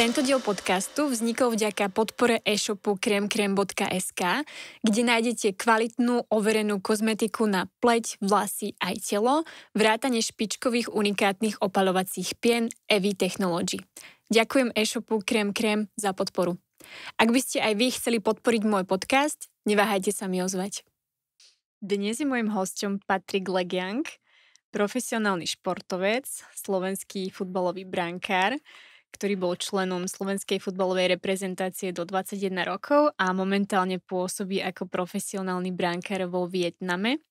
Tento diel podcastu vznikol vďaka podpore e-shopu kremkrem.sk, kde nájdete kvalitnú, overenú kozmetiku na pleť, vlasy aj telo, vrátane špičkových unikátnych opaľovacích pien EVI Technology. Ďakujem e-shopu Kremkrem za podporu. Ak by ste aj vy chceli podporiť môj podcast, neváhajte sa mi ozvať. Dnes je môjim hosťom Patrik Legiang, profesionálny športovec, slovenský futbalový brankár, ktorý bol členom slovenskej futbalovej reprezentácie do 21 rokov a momentálne pôsobí ako profesionálny brankár vo Vietname.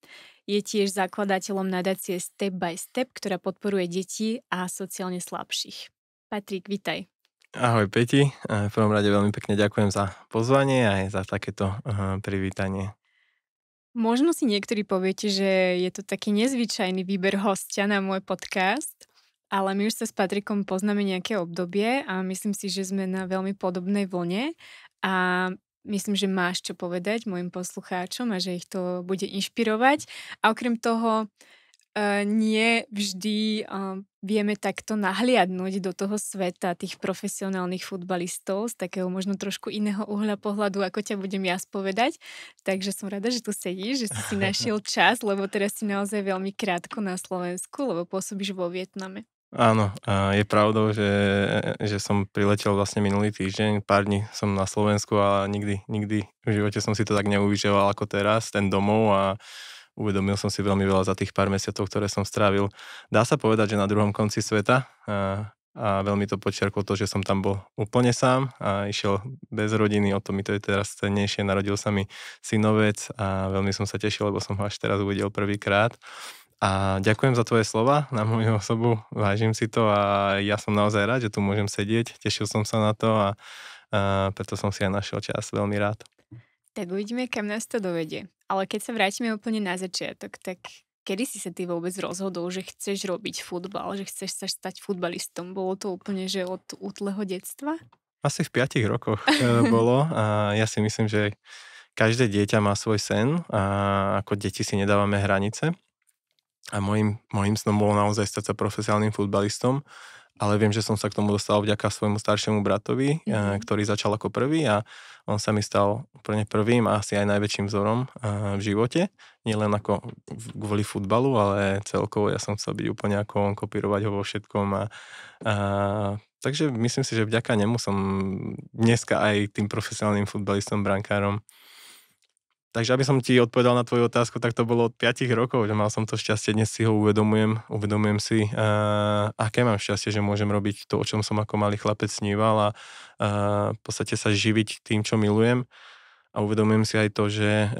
Je tiež zakladateľom nadácie Step by Step, ktorá podporuje deti a sociálne slabších. Patrik, vitaj. Ahoj Peti, v prvom rade veľmi pekne ďakujem za pozvanie a aj za takéto privítanie. Možno si niektorí poviete, že je to taký nezvyčajný výber hostia na môj podcast, ale my už sa s Patrikom poznáme nejaké obdobie a myslím si, že sme na veľmi podobnej vlne a myslím, že máš čo povedať mojim poslucháčom a že ich to bude inšpirovať. A okrem toho nie vždy vieme takto nahliadnúť do toho sveta tých profesionálnych futbalistov z takého možno trošku iného uhla pohľadu, ako ťa budem ja spovedať. Takže som rada, že tu sedíš, že si našiel čas, lebo teraz si naozaj veľmi krátko na Slovensku, lebo pôsobíš vo Vietname. Áno, je pravdou, že som priletel vlastne minulý týždeň, pár dní som na Slovensku a nikdy v živote som si to tak neužíval ako teraz, ten domov, a uvedomil som si veľmi veľa za tých pár mesiacov, ktoré som strávil. Dá sa povedať, že na druhom konci sveta, a veľmi to podčiarklo to, že som tam bol úplne sám a išiel bez rodiny, o to mi to je teraz cennejšie, narodil sa mi synovec a veľmi som sa tešil, lebo som ho až teraz uvidel prvýkrát. A ďakujem za tvoje slova na moju osobu, vážim si to a ja som naozaj rád, že tu môžem sedieť, tešil som sa na to a preto som si aj našiel čas, veľmi rád. Tak uvidíme, kam nás to dovedie. Ale keď sa vrátime úplne na začiatok, tak kedy si sa ty vôbec rozhodol, že chceš robiť futbal, že chceš sa stať futbalistom? Bolo to úplne, že od útleho detstva? Asi v 5 rokoch bolo a ja si myslím, že každé dieťa má svoj sen a ako deti si nedávame hranice. A môjim snom bolo naozaj stať sa profesionálnym futbalistom, ale viem, že som sa k tomu dostal vďaka svojmu staršiemu bratovi, ktorý začal ako prvý a on sa mi stal úplne prvým a asi aj najväčším vzorom v živote. Nie len ako kvôli futbalu, ale celkovo ja som chcel byť úplne ako on, kopírovať ho vo všetkom takže myslím si, že vďaka nemu som dneska aj tým profesionálnym futbalistom, brankárom. Takže aby som ti odpovedal na tvoju otázku, tak to bolo od 5 rokov, že mal som to šťastie, dnes si ho uvedomujem si, aké mám šťastie, že môžem robiť to, o čom som ako malý chlapec sníval a v podstate sa živiť tým, čo milujem. A uvedomujem si aj to, že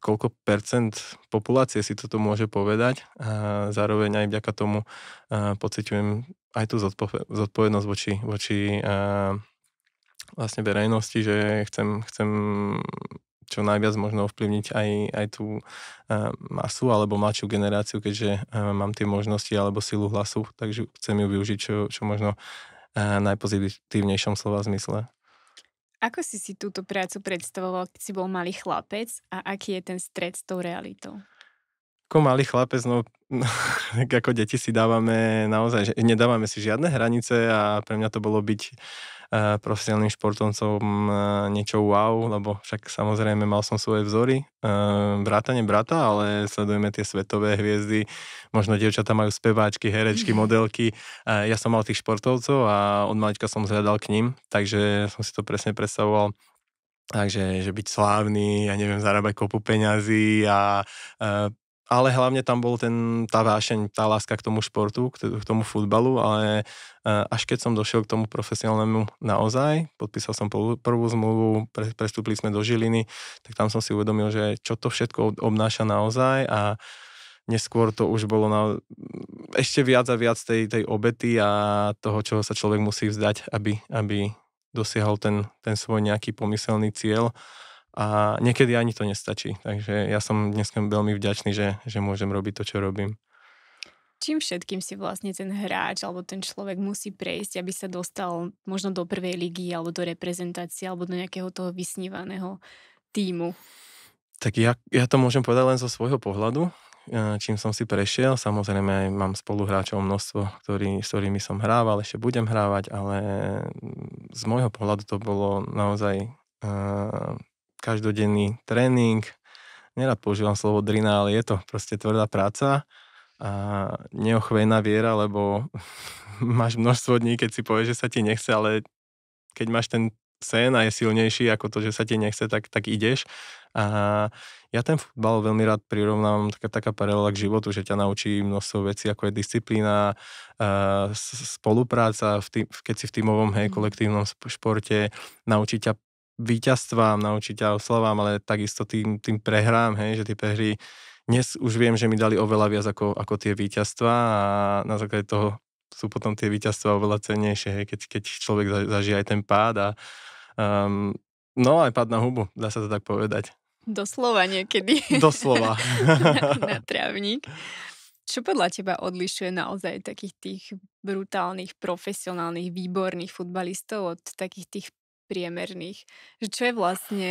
koľko percent populácie si toto môže povedať a zároveň aj vďaka tomu pociťujem aj tú zodpovednosť voči vlastne verejnosti, že chcem čo najviac možno ovplyvniť aj tú masu alebo mladšiu generáciu, keďže mám tie možnosti alebo silu hlasu, takže chcem ju využiť čo možno najpozitívnejšom slova zmysle. Ako si túto prácu predstavoval, keď si bol malý chlapec a aký je ten stret s tou realitou? Ako malý chlapec, ako deti si dávame naozaj, nedávame si žiadne hranice a pre mňa to bolo byť profesionálnym športovcom niečo wow, lebo však samozrejme mal som svoje vzory, vrátane brata, ale sledujeme tie svetové hviezdy, možno dievčatá majú speváčky, herečky, modelky, ja som mal tých športovcov a od malička som zhľadal k ním, takže som si to presne predstavoval. Takže, že byť slávny, ja neviem, zarábať kopu peňazí ale hlavne tam bol tá vášeň, tá láska k tomu športu, k tomu futbalu, ale až keď som došiel k tomu profesionálnemu naozaj, podpísal som prvú zmluvu, prestúpili sme do Žiliny, tak tam som si uvedomil, že čo to všetko obnáša naozaj a neskôr to už bolo ešte viac a viac tej obety a toho, čoho sa človek musí vzdať, aby dosiahol ten svoj nejaký pomyselný cieľ. A niekedy ani to nestačí. Takže ja som dnes veľmi vďačný, že môžem robiť to, čo robím. Čím všetkým si vlastne ten hráč alebo ten človek musí prejsť, aby sa dostal možno do prvej ligy alebo do reprezentácie alebo do nejakého toho vysnívaného tímu? Tak ja to môžem povedať len zo svojho pohľadu, čím som si prešiel. Samozrejme aj mám spoluhráčov množstvo, s ktorými som hrával, ešte budem hrávať, ale z môjho pohľadu to bolo naozaj každodenný tréning. Nerad používam slovo drina, ale je to proste tvrdá práca a neochvejná viera, lebo máš množstvo dní, keď si povieš, že sa ti nechce, ale keď máš ten sen a je silnejší ako to, že sa ti nechce, tak ideš. A ja ten futbal veľmi rád prirovnávam, taká paralela k životu, že ťa naučí množstvo vecí, ako je disciplína, spolupráca, keď si v tímovom, kolektívnom športe, naučí ťa víťazstvám, naučí ťa oslavám, ale takisto tým prehrám, že tie prehry dnes už viem, že mi dali oveľa viac ako tie víťazstvá a na základe toho sú potom tie víťazstvá oveľa cennejšie, keď človek zažije aj ten pád a aj pád na hubu, dá sa to tak povedať. Doslova niekedy. Doslova. na trávnik. Čo podľa teba odlišuje naozaj takých tých brutálnych, profesionálnych, výborných futbalistov od takých tých priemerných? Že čo je vlastne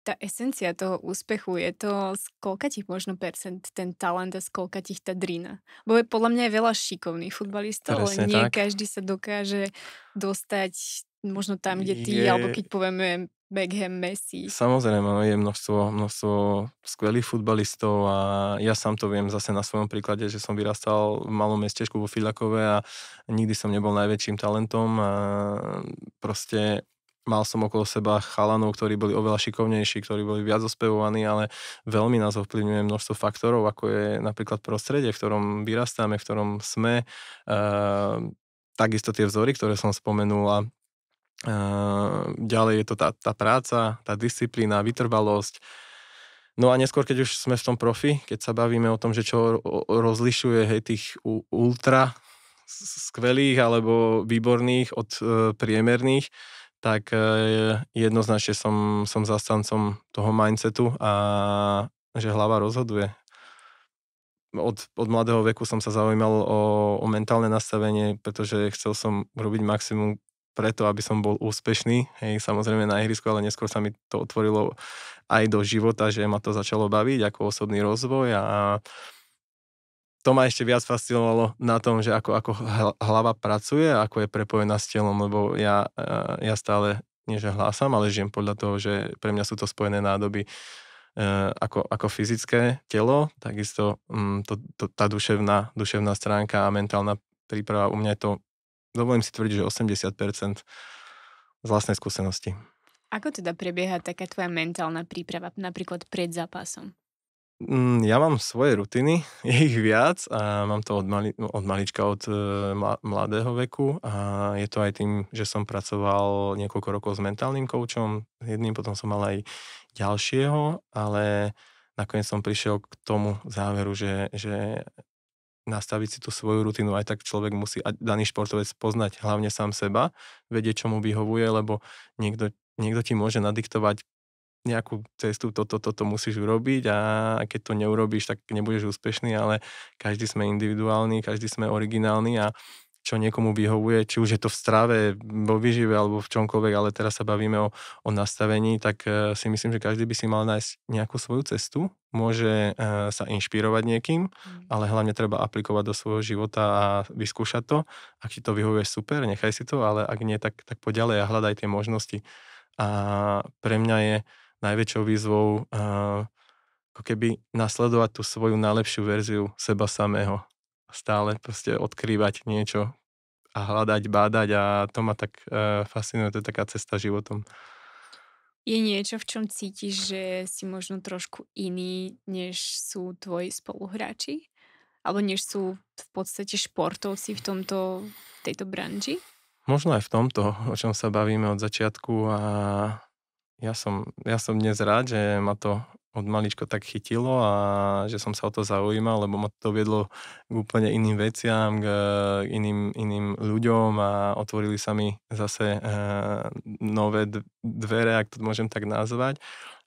tá esencia toho úspechu? Je to z koľkatých možno percent ten talent a z koľkatých tá drina? Bo je podľa mňa je veľa šikovných futbalistov, ale nie každý sa dokáže dostať možno tam, kde ty, alebo keď povieme Beckham, Messi. Samozrejme, je množstvo skvelých futbalistov a ja sám to viem zase na svojom príklade, že som vyrastal v malom mestečku vo Filakove a nikdy som nebol najväčším talentom a proste mal som okolo seba chalanov, ktorí boli oveľa šikovnejší, ktorí boli viac ospevovaní, ale veľmi nás ovplyvňuje množstvo faktorov, ako je napríklad prostredie, v ktorom vyrastáme, v ktorom sme. Takisto tie vzory, ktoré som spomenul a ďalej je to tá práca, tá disciplína, vytrvalosť. No a neskôr, keď už sme v tom profi, keď sa bavíme o tom, že čo rozlišuje tých ultra skvelých alebo výborných od priemerných, tak jednoznačne som zastancom toho mindsetu a že hlava rozhoduje. Od mladého veku som sa zaujímal o mentálne nastavenie, pretože chcel som robiť maximum preto, aby som bol úspešný, samozrejme na ihrisku, ale neskôr sa mi to otvorilo aj do života, že ma to začalo baviť ako osobný rozvoj a to ma ešte viac fascinovalo na tom, že ako hlava pracuje a ako je prepojená s telom, lebo ja stále nie že hlásam, ale žijem podľa toho, že pre mňa sú to spojené nádoby ako fyzické telo, takisto tá duševná stránka a mentálna príprava u mňa je to, dovolím si tvrdiť, že 80% z vlastnej skúsenosti. Ako teda prebieha taká tvoja mentálna príprava, napríklad pred zápasom? Ja mám svoje rutiny, je ich viac a mám to od malička, od mladého veku a je to aj tým, že som pracoval niekoľko rokov s mentálnym koučom, jedným, potom som mal aj ďalšieho, ale nakoniec som prišiel k tomu záveru, že nastaviť si tú svoju rutinu, aj tak človek musí, a daný športovec poznať hlavne sám seba, vedieť, čo mu vyhovuje, lebo niekto ti môže nadiktovať nejakú cestu, toto musíš urobiť a keď to neurobíš, tak nebudeš úspešný, ale každý sme individuálni, každý sme originálni a čo niekomu vyhovuje, či už je to v strave, vo výžive alebo v čomkoľvek, ale teraz sa bavíme o nastavení, tak si myslím, že každý by si mal nájsť nejakú svoju cestu, môže sa inšpirovať niekým, ale hlavne treba aplikovať do svojho života a vyskúšať to. Ak ti to vyhovuje, super, nechaj si to, ale ak nie, tak poď ďalej a hľadaj tie možnosti. A pre mňa je najväčšou výzvou ako keby nasledovať tú svoju najlepšiu verziu seba samého. Stále proste odkrývať niečo a hľadať, bádať a to ma tak fascinuje, to je taká cesta životom. Je niečo, v čom cítiš, že si možno trošku iný, než sú tvoji spoluhráči? Alebo než sú v podstate športovci v tejto branži? Možno aj v tomto, o čom sa bavíme od začiatku a ja som dnes rád, že ma to od maličko tak chytilo a že som sa o to zaujímal, lebo ma to viedlo k úplne iným veciam, k iným ľuďom a otvorili sa mi zase nové dvere, ak to môžem tak nazvať.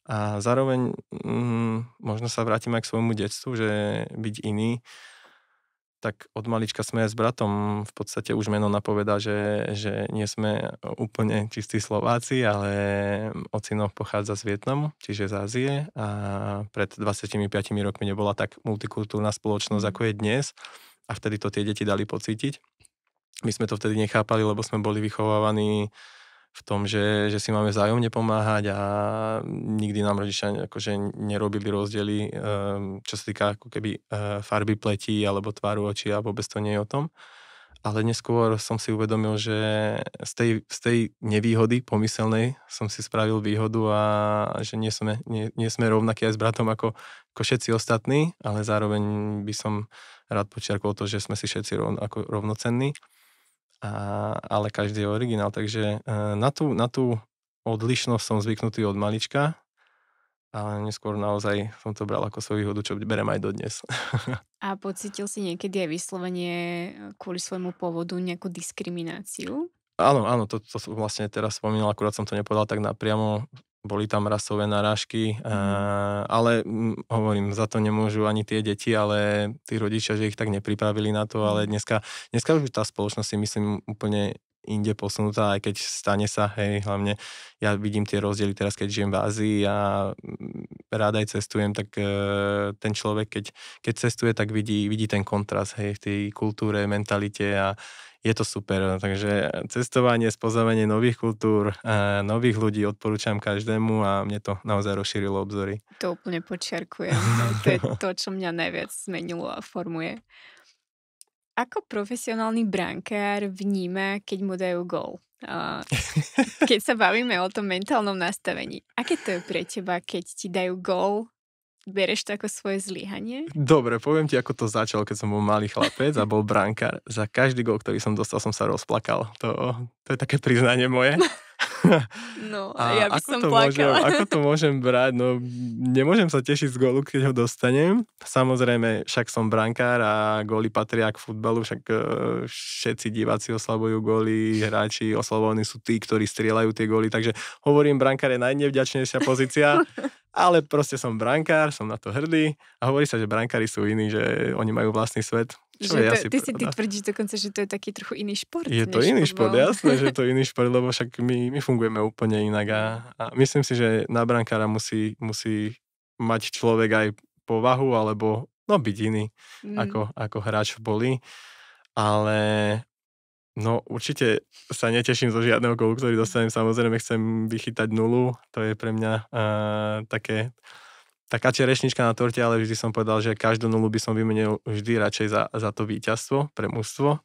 A zároveň možno sa vrátim aj k svojmu detstvu, že byť iný tak od malička sme s bratom v podstate už meno napovedá, že nie sme úplne čistí Slováci, ale ocino pochádza z Vietnamu, čiže z Ázie a pred 25 rokmi nebola tak multikultúrna spoločnosť, ako je dnes a vtedy to tie deti dali pocítiť. My sme to vtedy nechápali, lebo sme boli vychovávaní v tom, že si máme vzájomne pomáhať a nikdy nám rodičia akože nerobili rozdiely, čo sa týka ako keby farby pleti alebo tváru očí a vôbec to nie je o tom. Ale neskôr som si uvedomil, že z tej nevýhody pomyselnej som si spravil výhodu a že nie sme rovnakí aj s bratom ako všetci ostatní, ale zároveň by som rád podčiarkol to, že sme si všetci rovnocenní. Ale každý je originál, takže na tú odlišnosť som zvyknutý od malička, ale neskôr naozaj som to bral ako svoju výhodu, čo berem aj dodnes. A pocítil si niekedy aj vyslovene kvôli svojmu pôvodu nejakú diskrimináciu? Áno, to som vlastne teraz spomínal, akurát som to nepovedal tak napriamo. Boli tam rasové narážky, ale hovorím, za to nemôžu ani tie deti, ale tí rodičia, že ich tak nepripravili na to, ale dneska už tá spoločnosť si myslím úplne inde posunutá, aj keď stane sa, hej, hlavne ja vidím tie rozdiely teraz, keď žijem v Ázii a rád aj cestujem, tak ten človek, keď cestuje, tak vidí ten kontrast, hej, v tej kultúre, mentalite a je to super, takže cestovanie, spoznávanie nových kultúr, nových ľudí odporúčam každému a mne to naozaj rozšírilo obzory. To úplne podčiarkujem. To je to, čo mňa najviac zmenilo a formuje. Ako profesionálny brankár vníma, keď mu dajú gól? Keď sa bavíme o tom mentálnom nastavení, aké to je pre teba, keď ti dajú gól? Bereš to ako svoje zlyhanie? Dobre, poviem ti, ako to začalo, keď som bol malý chlapec a bol brankár. Za každý gól, ktorý som dostal, som sa rozplakal. To je také priznanie moje. No, ja by som plakala. Ako to môžem brať? No, nemôžem sa tešiť z gólu, keď ho dostanem. Samozrejme, však som brankár a góly patria k futbalu, však všetci diváci oslavujú góly, hráči oslavovaní sú tí, ktorí strieľajú tie góly, takže hovorím, brankár je najnevďačnejšia pozícia. Ale proste som brankár, som na to hrdý a hovorí sa, že brankári sú iní, že oni majú vlastný svet. Ty tvrdíš dokonca, že to je taký trochu iný šport. Je to iný šport, jasné, že je to iný šport, lebo však my fungujeme úplne inak a myslím si, že na brankára musí mať človek aj povahu alebo byť iný ako hráč v boli. Ale no určite sa neteším zo žiadneho gólu, ktorý dostanem. Samozrejme chcem vychytať nulu. To je pre mňa taká čerešnička na torte, ale vždy som povedal, že každú nulu by som vymenil vždy radšej za to víťazstvo pre mužstvo.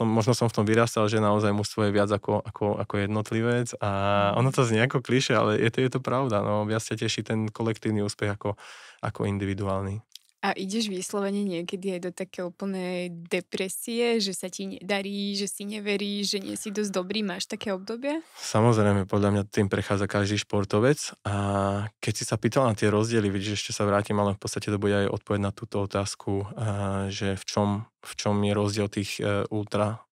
Možno som v tom vyrastal, že naozaj mužstvo je viac ako jednotlivec a ono to znie ako klišé, ale je to pravda. No, viac sa teší ten kolektívny úspech ako individuálny. A ideš vyslovene niekedy aj do také úplnej depresie, že sa ti nedarí, že si neveríš, že nie si dosť dobrý? Máš také obdobie? Samozrejme, podľa mňa tým prechádza každý športovec a keď si sa pýtal na tie rozdiely, vidíš, ešte sa vrátim, ale v podstate to bude aj odpoveď na túto otázku, že v čom je rozdiel tých ultra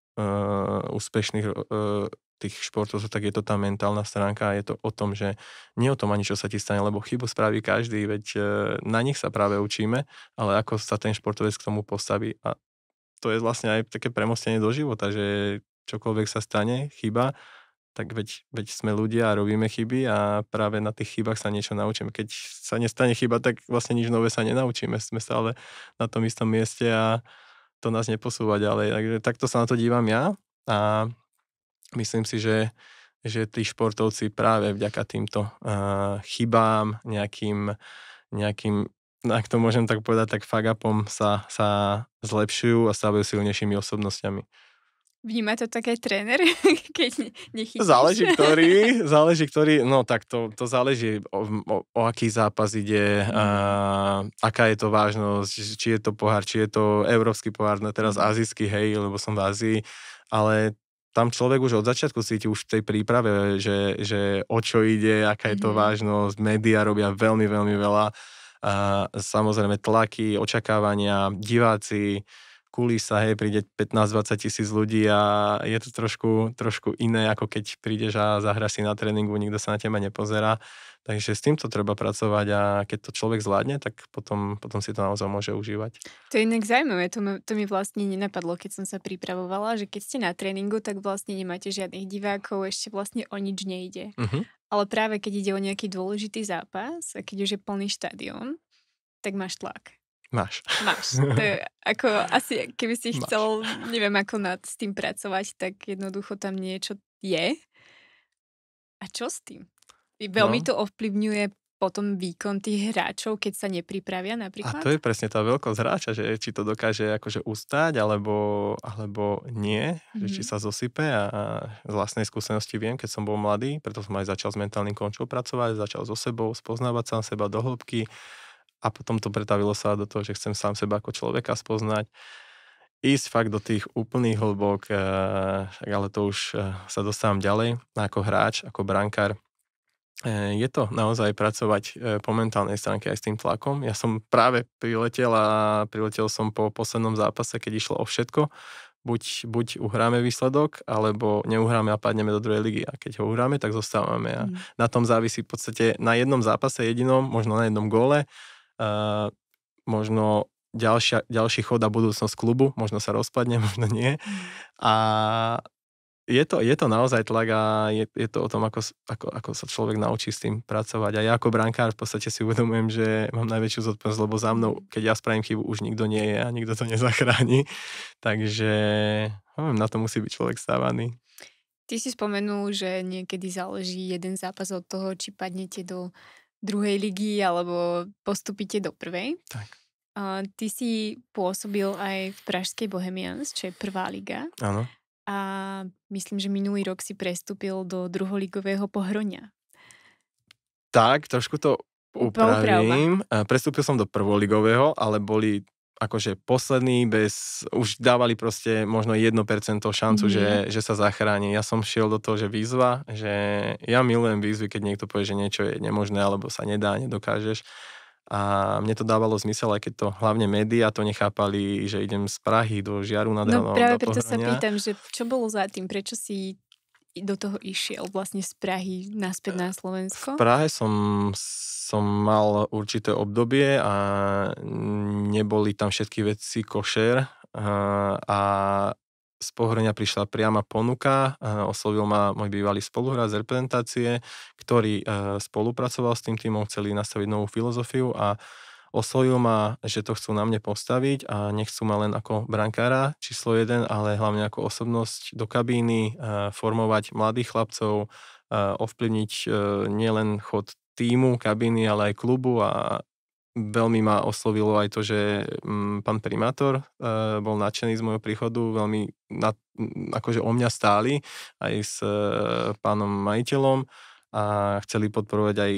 úspešných tých športovcov, tak je to tá mentálna stránka a je to o tom, že nie o tom ani čo sa ti stane, lebo chybu spraví každý, veď na nich sa práve učíme, ale ako sa ten športovec k tomu postaví a to je vlastne aj také premostenie do života, že čokoľvek sa stane, chyba, tak veď sme ľudia a robíme chyby a práve na tých chybách sa niečo naučíme. Keď sa nestane chyba, tak vlastne nič nové sa nenaučíme, sme stále na tom istom mieste a to nás neposúva ďalej. Takže takto sa na to dívam ja a myslím si, že tí športovci práve vďaka týmto chybám, nejakým, ak to môžem tak povedať, tak fuck-upom sa zlepšujú a stávajú silnejšími osobnostiami. Vníma to tak aj tréner, keď nechytíš? Záleží ktorý, no tak to záleží o aký zápas ide, aká je to vážnosť, či je to pohár, či je to európsky pohár, no teraz azijský, hej, lebo som v Ázii, ale tam človek už od začiatku cíti už v tej príprave, že o čo ide, aká je to vážnosť, médiá robia veľmi, veľmi veľa, samozrejme tlaky, očakávania, diváci, kulisa, hej, príde 15-20 tisíc ľudí a je to trošku iné, ako keď prídeš a zahraš si na tréningu, nikto sa na teba nepozerá. Takže s týmto treba pracovať a keď to človek zvládne, tak potom si to naozaj môže užívať. To je inak zaujímavé, to mi vlastne nenapadlo, keď som sa pripravovala, že keď ste na tréningu, tak vlastne nemáte žiadnych divákov, ešte vlastne o nič nejde. Uh-huh. Ale práve keď ide o nejaký dôležitý zápas a keď už je plný štadión, tak máš tlak. Máš. To je ako asi, keby si chcel, neviem ako s tým pracovať, tak jednoducho tam niečo je. A čo s tým? Veľmi to ovplyvňuje potom výkon tých hráčov, keď sa nepripravia napríklad? A to je presne tá veľkosť hráča, že či to dokáže akože ustať, alebo nie, že či sa zosype a z vlastnej skúsenosti viem, keď som bol mladý, preto som aj začal s mentálnym coachom pracovať, začal so sebou, spoznávať sám seba do hĺbky a potom to pretavilo sa do toho, že chcem sám seba ako človeka spoznať, ísť fakt do tých úplných hĺbok, ale to už sa dostávam ďalej ako hráč, ako brankár. Je to naozaj pracovať po mentálnej stránke aj s tým tlakom. Ja som práve priletel som po poslednom zápase, keď išlo o všetko. Buď uhráme výsledok, alebo neuhráme a padneme do druhej ligy. A keď ho uhráme, tak zostávame. A na tom závisí v podstate na jednom zápase jedinom, možno na jednom góle, možno ďalší chod a budúcnosť klubu, možno sa rozpadne, možno nie. A je to naozaj tlak a je to o tom, ako sa človek naučí s tým pracovať. A ja ako brankár v podstate si uvedomujem, že mám najväčšiu zodpovednosť, lebo za mnou, keď ja spravím chybu, už nikto nie je a nikto to nezachráni. Takže na to musí byť človek stávaný. Ty si spomenul, že niekedy záleží jeden zápas od toho, či padnete do druhej ligy alebo postupíte do prvej. Tak. Ty si pôsobil aj v pražskej Bohemians, čo je prvá liga. Áno. A myslím, že minulý rok si prestúpil do druholigového Pohroňa. Tak, trošku to upravím. Prestúpil som do prvoligového, ale boli akože poslední už dávali proste možno 1% šancu, že sa zachráni. Ja som šiel do toho, že výzva, že ja milujem výzvy, keď niekto povie, že niečo je nemožné, alebo sa nedá, nedokážeš. A mne to dávalo zmysel, aj keď to hlavne médiá to nechápali, že idem z Prahy do Žiaru nad Hronom. No práve preto sa pýtam, že čo bolo za tým, prečo si do toho išiel vlastne z Prahy naspäť na Slovensko? V Prahe som mal určité obdobie a neboli tam všetky veci košer a z Pohroňa prišla priama ponuka, oslovil ma môj bývalý spoluhráč z reprezentácie, ktorý spolupracoval s tým tímom, chceli nastaviť novú filozofiu a oslovil ma, že to chcú na mne postaviť a nechcú ma len ako brankára číslo 1, ale hlavne ako osobnosť do kabíny, formovať mladých chlapcov, ovplyvniť nielen chod tímu, kabíny, ale aj klubu a veľmi ma oslovilo aj to, že pán primátor bol nadšený z môjho príchodu, veľmi akože o mňa stáli aj s pánom majiteľom a chceli podporovať aj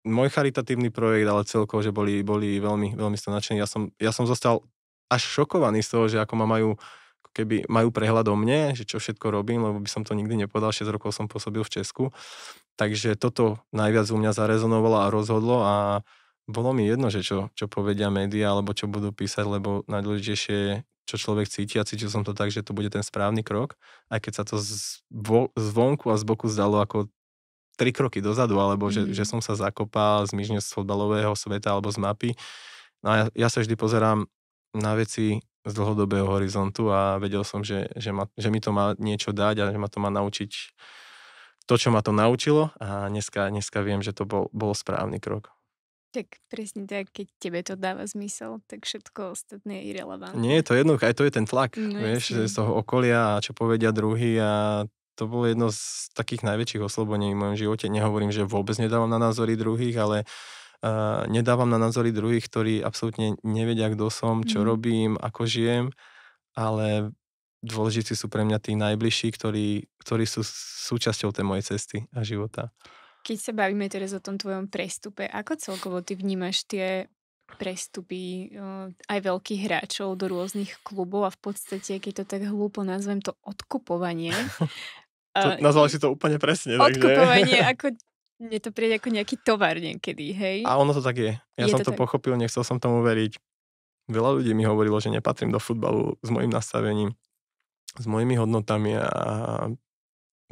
môj charitatívny projekt, ale celkovo, že boli veľmi, veľmi nadšení. Ja som zostal až šokovaný z toho, že ako ma majú prehľad o mne, že čo všetko robím, lebo by som to nikdy nepovedal, 6 rokov som pôsobil v Česku. Takže toto najviac u mňa zarezonovalo a rozhodlo a bolo mi jedno, že čo povedia médiá, alebo čo budú písať, lebo najdôležitejšie je, čo človek cíti a cítil som to tak, že to bude ten správny krok, aj keď sa to zvonku a z boku zdalo ako 3 kroky dozadu, alebo že som sa zakopal zmižne z fotbalového sveta alebo z mapy. No a ja sa vždy pozerám na veci z dlhodobého horizontu a vedel som, že mi to má niečo dať a že ma to má naučiť to, čo ma to naučilo a dneska viem, že to bol správny krok. Tak presne tak, keď tebe to dáva zmysel, tak všetko ostatné je irelevantné. Nie je to jednoduché, aj to je ten tlak, vieš, z toho okolia a čo povedia druhý a to bolo jedno z takých najväčších oslobodení v mojom živote. Nehovorím, že vôbec nedávam na názory druhých, ale nedávam na názory druhých, ktorí absolútne nevedia, kto som, čo robím, ako žijem, ale dôležití sú pre mňa tí najbližší, ktorí sú súčasťou tej mojej cesty a života. Keď sa bavíme teraz o tom tvojom prestupe, ako celkovo ty vnímaš tie prestupy aj veľkých hráčov do rôznych klubov a v podstate, keď to tak hlúpo nazvem, to odkupovanie. Nazval si to úplne presne. Odkupovanie, ako mne to príde ako nejaký tovar niekedy, hej? A ono to tak je. Ja som to pochopil, nechcel som tomu veriť. Veľa ľudí mi hovorilo, že nepatrím do futbalu s mojím nastavením, s mojimi hodnotami a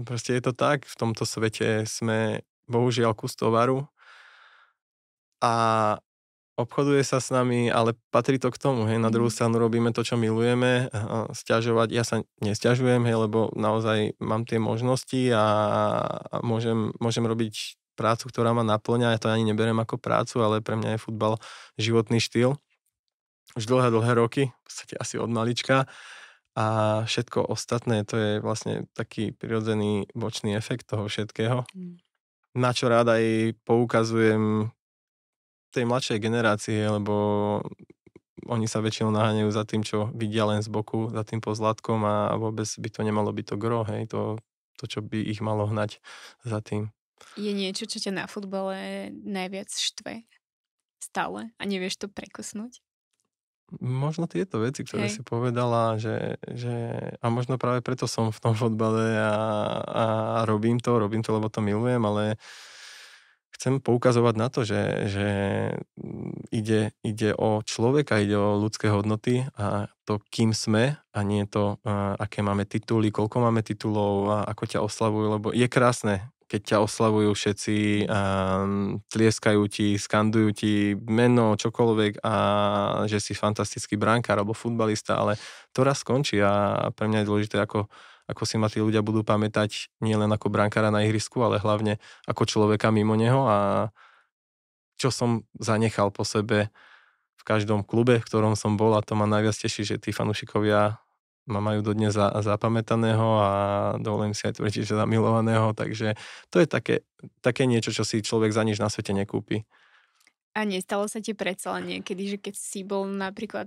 proste je to tak, v tomto svete sme bohužiaľ kus tovaru a obchoduje sa s nami, ale patrí to k tomu, hej, na druhú stranu robíme to, čo milujeme, sťažovať, ja sa nesťažujem, hej, lebo naozaj mám tie možnosti a môžem robiť prácu, ktorá ma naplňa, ja to ani neberiem ako prácu, ale pre mňa je futbal životný štýl. Už dlhé roky, v podstate asi od malička a všetko ostatné, to je vlastne taký prirodzený bočný efekt toho všetkého. Na čo rád aj poukazujem tej mladšej generácie, lebo oni sa väčšinou naháňajú za tým, čo vidia len z boku, za tým pozlátkom a vôbec by to nemalo byť to gro, hej, to čo by ich malo hnať za tým. Je niečo, čo ťa na futbale najviac štve stále a nevieš to prekusnúť? Možno tieto veci, ktoré si povedala, že a možno práve preto som v tom futbale a robím to, lebo to milujem, ale chcem poukazovať na to, že ide o človeka, ide o ľudské hodnoty a to, kým sme a nie to, aké máme tituly, koľko máme titulov a ako ťa oslavujú, lebo je krásne, keď ťa oslavujú všetci, tlieskajú ti, skandujú ti meno, čokoľvek a že si fantastický brankár alebo futbalista, ale to raz skončí a pre mňa je dôležité, ako si ma tí ľudia budú pamätať nielen ako brankára na ihrisku, ale hlavne ako človeka mimo neho a čo som zanechal po sebe v každom klube, v ktorom som bol a to ma najviac teší, že tí fanúšikovia ma majú dodnes zapamätaného a dovolím si aj tvrdiť, že zamilovaného, takže to je také niečo, čo si človek za nič na svete nekúpi. A nestalo sa ti predsa len niekedy, že keď si bol napríklad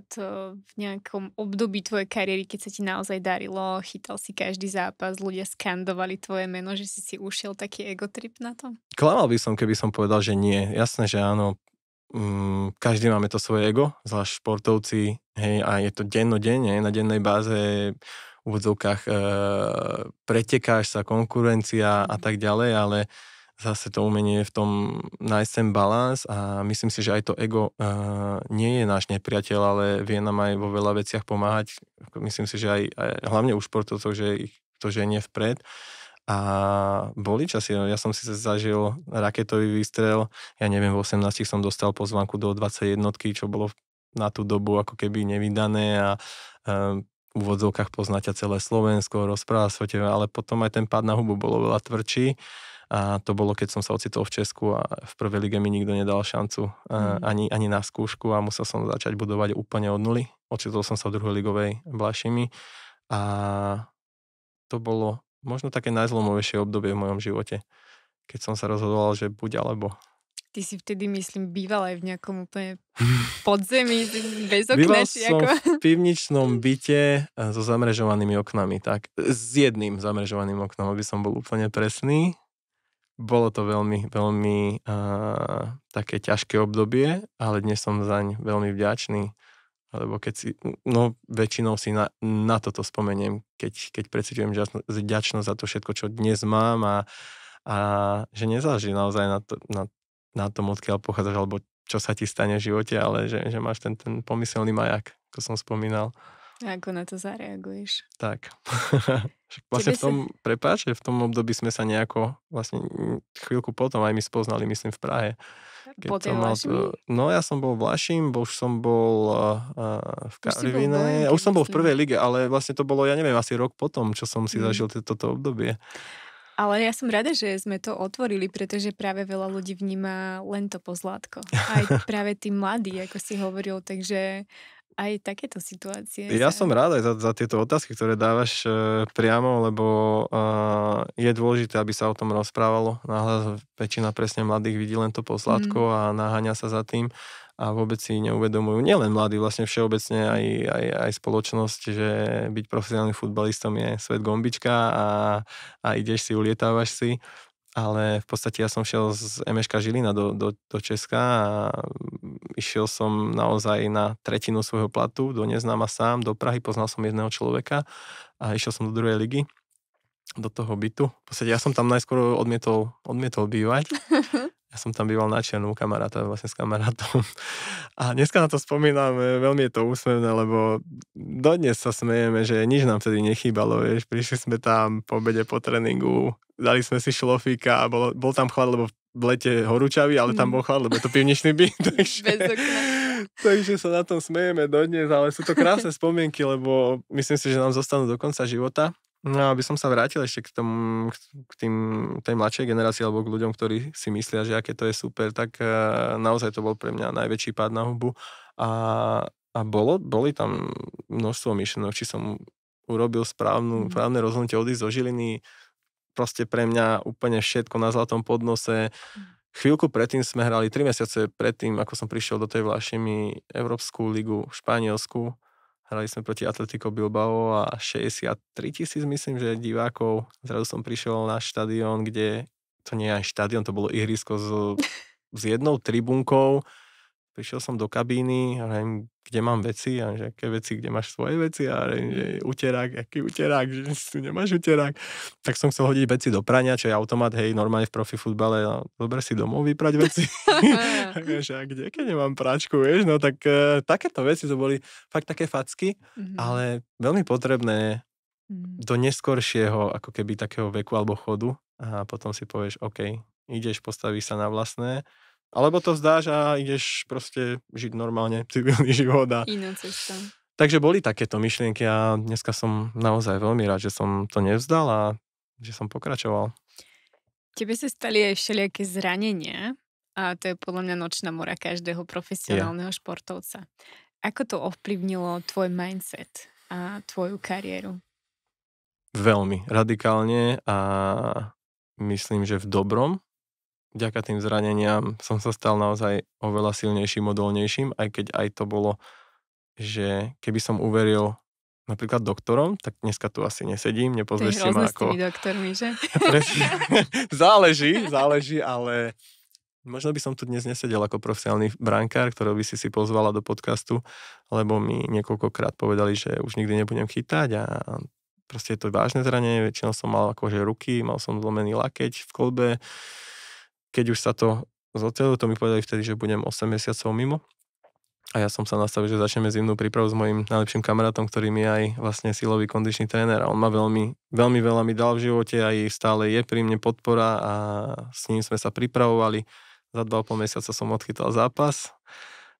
v nejakom období tvojej kariéry, keď sa ti naozaj darilo, chytal si každý zápas, ľudia skandovali tvoje meno, že si ušiel taký egotrip na to? Klamal by som, keby som povedal, že nie. Jasné, že áno, každý máme to svoje ego, zvlášť športovci, hej, a je to dennodenne, na dennej báze v úvodzovkách pretekáš sa, konkurencia a tak ďalej, ale zase to umenie je v tom nájsť ten balans a myslím si, že aj to ego nie je náš nepriateľ, ale vie nám aj vo veľa veciach pomáhať. Myslím si, že aj hlavne u športovcov, že ich to ženie vpred. A boli časy, ja som si zažil raketový výstrel, ja neviem, v 18 som dostal pozvánku do 21, čo bolo na tú dobu ako keby nevydané a v úvodzovkách poznáte celé Slovensko, rozpráva svete, ale potom aj ten pád na hubu bolo veľa tvrdší. A to bolo, keď som sa ocitol v Česku a v prvej lige mi nikto nedal šancu ani na skúšku a musel som začať budovať úplne od nuly. Ocitol som sa v druhej ligovej Blašimi a to bolo možno také najzlomovejšie obdobie v mojom živote, keď som sa rozhodoval, že buď alebo. Ty si vtedy, myslím, býval aj v nejakom úplne podzemí, bez okna. Býval som v pivničnom byte so zamrežovanými oknami, tak s jedným zamrežovaným oknom, aby som bol úplne presný. Bolo to veľmi, veľmi také ťažké obdobie, ale dnes som zaň veľmi vďačný, lebo keď si, väčšinou si na toto spomeniem, keď precítujem vďačnosť za to všetko, čo dnes mám a že nezáleží naozaj na tom, odkiaľ pochádzaš, alebo čo sa ti stane v živote, ale že máš ten pomyselný majak, ako som spomínal. A ako na to zareaguješ? Tak. Vlastne v tom období sme sa nejako, vlastne chvíľku potom aj my spoznali, myslím, v Prahe. Po tej Vlašimi? No, ja som bol v Vlašim, už som bol v Karvine. Už som bol v prvej lige, ale vlastne to bolo, ja neviem, asi rok potom, čo som si zažil toto obdobie. Ale ja som rada, že sme to otvorili, pretože práve veľa ľudí vníma len to pozlátko. Aj práve tí mladí, ako si hovoril, takže aj takéto situácie. Ja som rád aj za tieto otázky, ktoré dávaš priamo, lebo je dôležité, aby sa o tom rozprávalo. Nahlas väčšina presne mladých vidí len to pozlátko a naháňa sa za tým a vôbec si neuvedomujú, nielen mladí, vlastne všeobecne aj spoločnosť, že byť profesionálnym futbalistom je svet gombička a ideš si, ulietávaš si. Ale v podstate ja som šiel z MŠK Žilina do Česka a išiel som naozaj na tretinu svojho platu do neznáma sám, do Prahy, poznal som jedného človeka a išiel som do druhej ligy, do toho bytu. V podstate ja som tam najskôr odmietol bývať. Ja som tam býval na Čiernu u kamaráta, vlastne s kamarátom. A dneska na to spomínam, veľmi je to úsmevné, lebo dodnes sa smejeme, že nič nám vtedy nechýbalo, vieš. Prišli sme tam po obede, po tréningu, dali sme si šlofíka a bol tam chlad, lebo v lete horúčavý, ale tam bol chlad, lebo je to pivničný byt. Takže sa na tom smejeme dodnes, ale sú to krásne spomienky, lebo myslím si, že nám zostanú do konca života. No aby som sa vrátil ešte k tej mladšej generácii alebo k ľuďom, ktorí si myslia, že aké to je super, tak naozaj to bol pre mňa najväčší pád na hubu a boli tam množstvo myšlenok, či som urobil správne rozhodnutie odísť zo Žiliny, proste pre mňa úplne všetko na zlatom podnose. Chvíľku predtým sme hrali, 3 mesiace predtým, ako som prišiel do tej Vlašimi, Európsku ligu v Španielsku. Hrali sme proti Atletico Bilbao a 63 000, myslím, že divákov. Zrazu som prišiel na štadión, kde to nie je aj štadión, to bolo ihrisko s jednou tribúnkou. Prišiel som do kabíny a hovorím, kde mám veci, a že aké veci, kde máš svoje veci, a hovorím, že uterák, aký uterák, že tu nemáš uterák. Tak som chcel hodiť veci do prania, čo je automat, hej, normálne v profi futbale, no, dobre si domov vyprať veci. A kde, keď nemám práčku, vieš, no tak takéto veci to boli fakt také facky, ale veľmi potrebné do neskoršieho, ako keby takého veku alebo chodu, a potom si povieš, OK, ideš, postavíš sa na vlastné, alebo to vzdáš a ideš proste žiť normálne civilný život. Iná cesta. Takže boli takéto myšlienky a dneska som naozaj veľmi rád, že som to nevzdal a že som pokračoval. Tebe sa stali aj všelijaké zranenia a to je podľa mňa nočná mora každého profesionálneho športovca. Ako to ovplyvnilo tvoj mindset a tvoju kariéru? Veľmi radikálne a myslím, že v dobrom. Vďaka tým zraneniam som sa stal naozaj oveľa silnejším, odolnejším, aj keď aj to bolo, že keby som uveril napríklad doktorom, tak dneska tu asi nesedím, nepozrieš si ma ako... s tými doktormi, že? záleží, ale možno by som tu dnes nesedel ako profesionálny brankár, ktorého by si pozvala do podcastu, lebo mi niekoľkokrát povedali, že už nikdy nebudem chytať a proste je to vážne zranenie, väčšinou som mal akože ruky, mal som zlomený lakeť v klbe. Keď už sa to zocelilo, to mi povedali vtedy, že budem 8 mesiacov mimo. A ja som sa nastavil, že začneme zimnú prípravu s mojím najlepším kamarátom, ktorý mi aj vlastne silový kondičný tréner. A on ma veľmi veľa mi dal v živote, aj stále je pri mne podpora a s ním sme sa pripravovali. Za 2,5 mesiaca som odchytal zápas,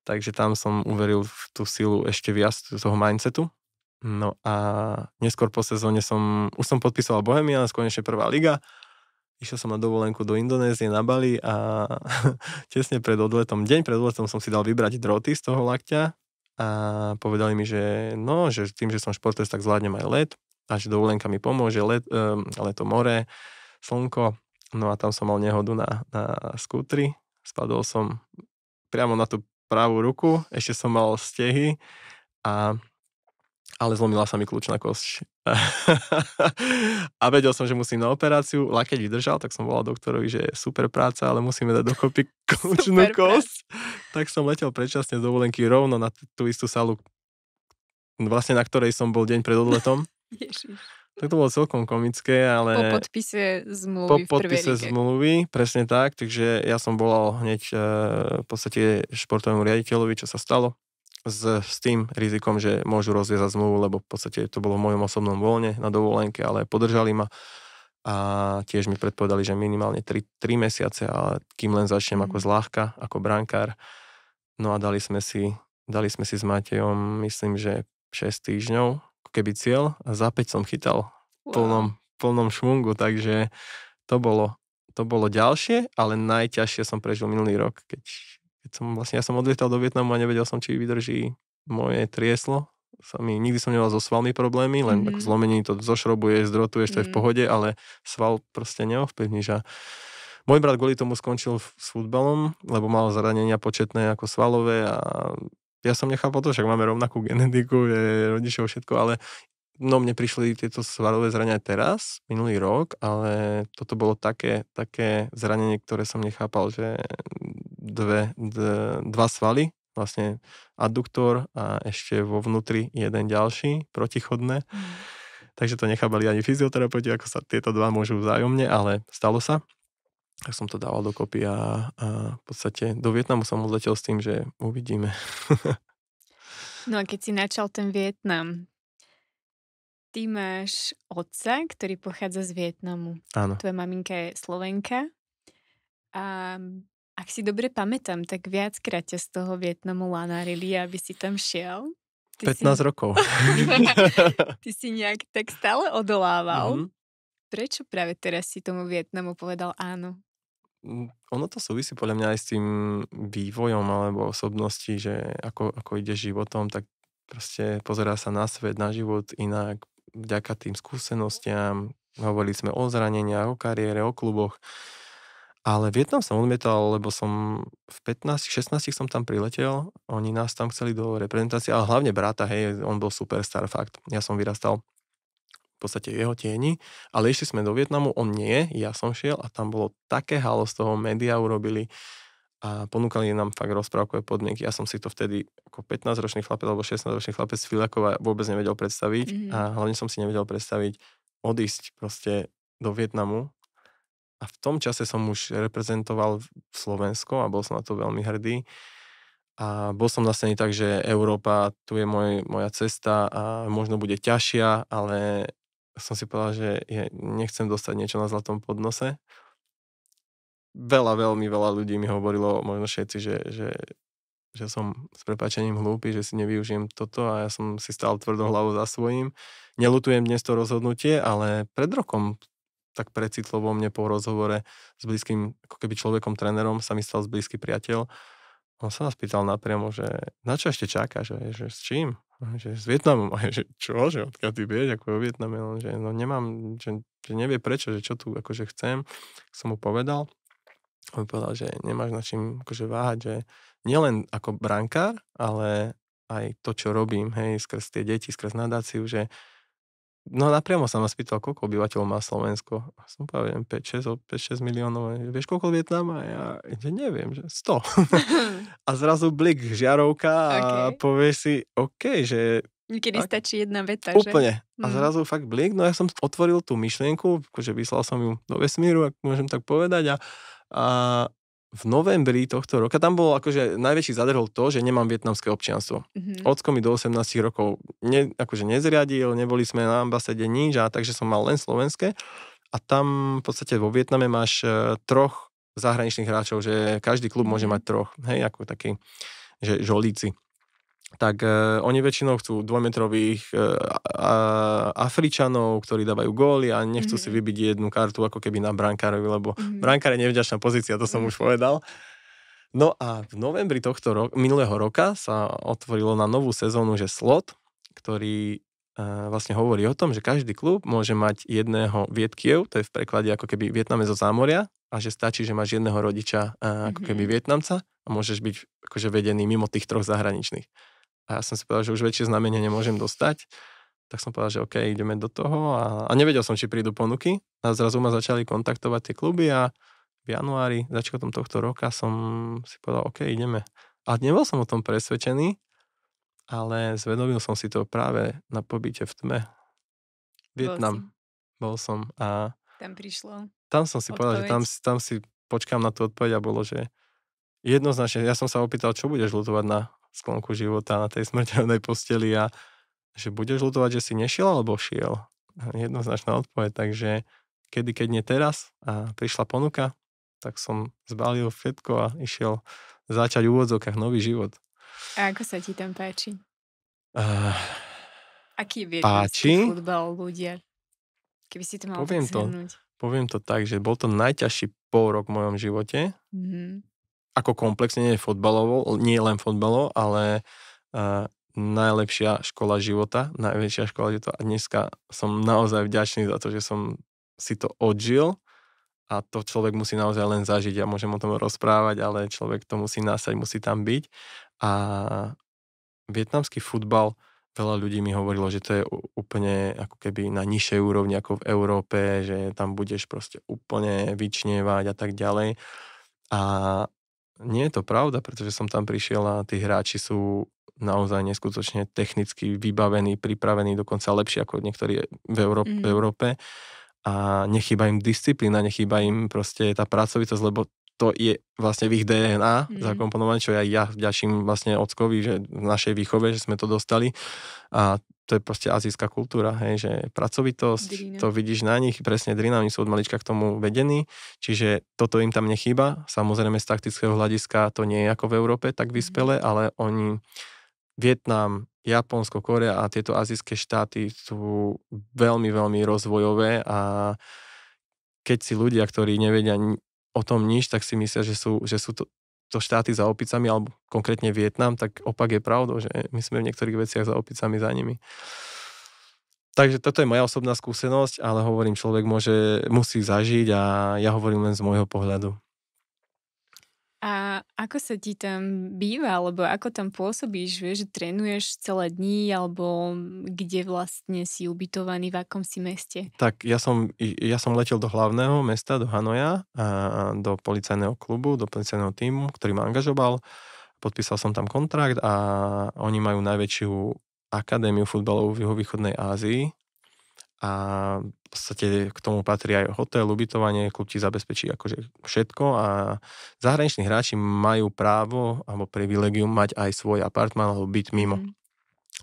takže tam som uveril v tú silu ešte viac toho mindsetu. No a neskôr po sezóne už som podpísal Bohemians, konečne prvá liga. Išiel som na dovolenku do Indonézie na Bali a tesne deň pred odletom som si dal vybrať droty z toho lakťa a povedali mi, že že tým, že som športovec, tak zvládnem aj let a že dovolenka mi pomôže, leto, more, slnko. No a tam som mal nehodu na skútri, spadol som priamo na tú pravú ruku, ešte som mal stehy ale zlomila sa mi kľúčna kosť. A vedel som, že musím na operáciu. Lakeť vydržal, tak som volal doktorovi, že je super práca, ale musíme dať dokopy kľúčnú kosť. Tak som letel predčasne z dovolenky rovno na tú istú salu, vlastne na ktorej som bol deň pred odletom. Ježiš. Tak to bolo celkom komické, ale... Po podpise zmluvy v prvej lige. Zmluvy, presne tak. Takže ja som volal hneď v podstate športovému riaditeľovi, čo sa stalo. S tým rizikom, že môžu rozviazať zmluvu, lebo v podstate to bolo v mojom osobnom voľne na dovolenke, ale podržali ma a tiež mi predpovedali, že minimálne 3 mesiace, ale kým len začnem ako zľahka, ako brankár. No a dali sme si s Matejom, myslím, že 6 týždňov, keby cieľ, a za 5 som chytal v plnom šmungu, takže to bolo ďalšie, ale najťažšie som prežil minulý rok, keď ja som odlietal do Vietnamu a nevedel som, či vydrží moje trieslo. Nikdy som nemal so svalmi problémy, len ako zlomení to zošrobuješ, zdrotuješ, to je v pohode, ale sval proste neovplyvníš. A môj brat kvôli tomu skončil s futbalom, lebo mal zranenia početné ako svalové a ja som nechápal to, však máme rovnakú genetiku, je rodičov všetko, ale mne prišli tieto svalové zranenia teraz, minulý rok, ale toto bolo také zranenie, ktoré som nechápal, že dva svaly, vlastne adduktor a ešte vo vnútri jeden ďalší, protichodné. Takže to nechápali ani fyzioterapeuti, ako sa tieto dva môžu vzájomne, ale stalo sa. Tak som to dával dokopy a v podstate do Vietnamu som odletel s tým, že uvidíme. No a keď si načal ten Vietnam, ty máš otca, ktorý pochádza z Vietnamu. Áno. Tvoja maminka je Slovenka. A ak si dobre pamätám, tak viackrát ťa z toho Vietnamu lanárili, aby si tam šiel. 15 rokov. Ty si nejak tak stále odolával. Mhm. Prečo práve teraz si tomu Vietnamu povedal áno? Ono to súvisí podľa mňa aj s tým vývojom alebo osobnosti, že ako ide životom, tak proste pozerá sa na svet, na život inak vďaka tým skúsenostiam. Hovorili sme o zraneniach, o kariére, o kluboch. Ale Vietnam som odmietal, lebo som v 15-16 som tam priletel, oni nás tam chceli do reprezentácie, ale hlavne brata, hej, on bol superstar, fakt. Ja som vyrastal v podstate jeho tieni, ale išli sme do Vietnamu, on nie, ja som šiel a tam bolo také halo z toho, médiá urobili a ponúkali nám fakt rozprávkové podmienky. Ja som si to vtedy ako 15-ročný chlapec alebo 16-ročný chlapec z Filakova vôbec nevedel predstaviť a hlavne som si nevedel predstaviť odísť proste do Vietnamu. A v tom čase som už reprezentoval Slovensko a bol som na to veľmi hrdý. A bol som nastavený tak, že Európa, tu je moja cesta a možno bude ťažšia, ale som si povedal, že nechcem dostať niečo na zlatom podnose. Veľmi veľa ľudí mi hovorilo, možno všetci, že som s prepáčením hlúpy, že si nevyužijem toto a ja som si stál tvrdou hlavou za svojím. Neľutujem dnes to rozhodnutie, ale pred rokom tak precitlo vo mne po rozhovore s blízkym, ako keby človekom, trénerom, sa mi stal blízky priateľ. On sa nás pýtal napriamo, že na čo ešte čakáš, že s čím? Že s Vietnamom. A že čo, že odkiaľ ty vieš, ako je o Vietname? On, že no nemám, že nevie prečo, že čo tu akože chcem. Som mu povedal. On mi povedal, že nemáš na čím akože váhať, že nielen ako brankár, ale aj to, čo robím, hej, skrz tie deti, skrz nadáciu, že no napriamo sa ma spýtal, koľko obyvateľov má Slovensko. A som povedal, 5-6 miliónov. Vieš, koľko Vietnam? A ja že neviem, že 100. A zrazu blik, žiarovka a povieš si, OK, že... Niekedy stačí jedna veta, úplne. Že? A zrazu fakt blik, no ja som otvoril tú myšlienku, akože vyslal som ju do vesmíru, ak môžem tak povedať. A v novembri tohto roka, tam bol akože najväčší zadrhol to, že nemám vietnamské občianstvo. Ocko mi do 18 rokov akože nezriadil, neboli sme na ambasáde nič, a takže som mal len slovenské. A tam v podstate vo Vietname máš 3 zahraničných hráčov, že každý klub môže mať 3, hej, ako taký, že žolíci. Tak oni väčšinou chcú 2-metrových Afričanov, ktorí dávajú góly a nechcú si vybiť jednu kartu ako keby na brankárovi, lebo brankár je nevďačná pozícia, to som už povedal. No a v novembri minulého roka sa otvorilo na novú sezónu, že slot, ktorý vlastne hovorí o tom, že každý klub môže mať jedného Vietkiev, to je v preklade ako keby Vietname zo zámoria, a že stačí, že máš jedného rodiča ako keby Vietnamca a môžeš byť akože vedený mimo tých 3 zahraničných. A ja som si povedal, že už väčšie znamenie nemôžem dostať. Tak som povedal, že OK, ideme do toho. A nevedel som, či prídu ponuky. A zrazu ma začali kontaktovať tie kluby a v januári, začiatkom tohto roka som si povedal, OK, ideme. A nebol som o tom presvedčený, ale zvedomil som si to práve na pobyte v tme. Vietnam. Bol som. A tam prišlo. Tam som si povedal, že tam si počkám na tú odpoveď a bolo, že jednoznačne, ja som sa opýtal, čo budeš ľutovať na sklonku života, na tej smrteľnej posteli a že budeš ľutovať, že si nešiel alebo šiel. Jednoznačná odpoveď, takže keď nie teraz a prišla ponuka, tak som zbalil všetko a išiel začať v úvodzovkách nový život. A ako sa ti tam páči? Aký je vietnamský futbal, ľudia? Keby si to mal zhrnúť. Poviem to tak, že bol to najťažší pôrok v mojom živote. Ako komplexne, nie len fotbalovo, ale najlepšia škola života, najväčšia škola života. A dneska som naozaj vďačný za to, že som si to odžil a to človek musí naozaj len zažiť. Ja môžem o tom rozprávať, ale človek to musí nasať, musí tam byť. A vietnamský futbal, veľa ľudí mi hovorilo, že to je úplne ako keby na nižšej úrovni ako v Európe, že tam budeš proste úplne vyčnievať a tak ďalej. A nie je to pravda, pretože som tam prišiel a tí hráči sú naozaj neskutočne technicky vybavení, pripravení, dokonca lepšie ako niektorí v Európe. a nechýba im disciplína, nechýba im proste tá pracovitosť, lebo to je vlastne v ich DNA zakomponované, čo ja vďačím vlastne ockovi, že v našej výchove, že sme to dostali a to je proste azijská kultúra, hej, že pracovitosť, Drina. to vidíš na nich, presne drina, oni sú od malička k tomu vedení, čiže toto im tam nechýba. Samozrejme z taktického hľadiska to nie je ako v Európe tak vyspelé, ale oni, Vietnam, Japonsko, Korea a tieto azijské štáty sú veľmi, veľmi rozvojové a keď si ľudia, ktorí nevedia o tom nič, tak si myslia, že sú to štáty za opicami, alebo konkrétne Vietnam, tak opak je pravdou, že my sme v niektorých veciach za opicami za nimi. Takže toto je moja osobná skúsenosť, ale hovorím, človek musí zažiť a ja hovorím len z môjho pohľadu. A ako sa ti tam býva, alebo ako tam pôsobíš, vieš, že trénuješ celé dní, alebo kde vlastne si ubytovaný, v akom si meste? Tak ja som letel do hlavného mesta, do Hanoja, do policajného klubu, do policajného tímu, ktorý ma angažoval. Podpísal som tam kontrakt a oni majú najväčšiu akadémiu futbalovú v juhovýchodnej Ázii. A v podstate k tomu patrí aj hotel, ubytovanie, klub ti zabezpečí akože všetko a zahraniční hráči majú právo alebo privilegium mať aj svoj apartmán alebo byt mimo.